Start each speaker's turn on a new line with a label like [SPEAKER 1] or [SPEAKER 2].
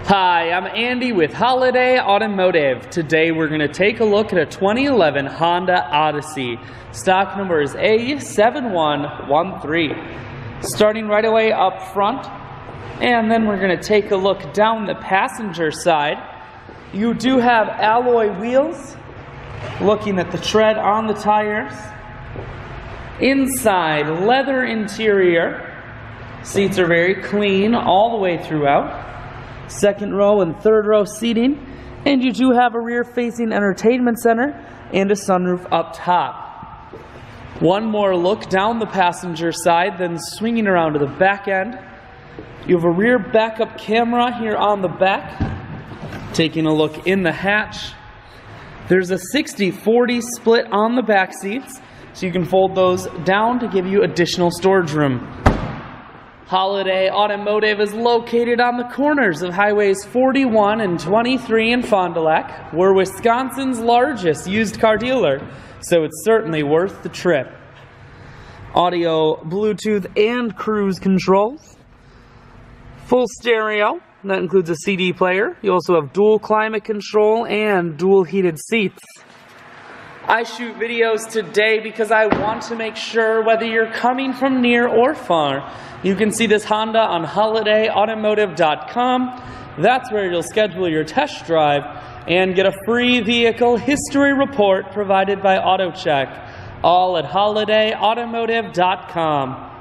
[SPEAKER 1] Hi, I'm Andy with Holiday Automotive. Today we're going to take a look at a 2011 Honda Odyssey. Stock number is A7113. Starting right away up front, and then we're going to take a look down the passenger side. You do have alloy wheels. Looking at the tread on the tires. Inside, leather interior. Seats are very clean all the way throughout. Second row and third row seating, and you do have a rear-facing entertainment center and a sunroof up top. One more look down the passenger side, then swinging around to the back end. You have a rear backup camera here on the back. Taking a look in the hatch, there's a 60-40 split on the back seats, so you can fold those down to give you additional storage room. Holiday Automotive is located on the corners of Highways 41 and 23 in Fond du Lac. We're Wisconsin's largest used car dealer, so it's certainly worth the trip. Audio, Bluetooth, and cruise controls. Full stereo, that includes a CD player. You also have dual climate control and dual heated seats. I shoot videos today because I want to make sure whether you're coming from near or far, you can see this Honda on holidayautomotive.com. That's where you'll schedule your test drive and get a free vehicle history report provided by AutoCheck, all at holidayautomotive.com.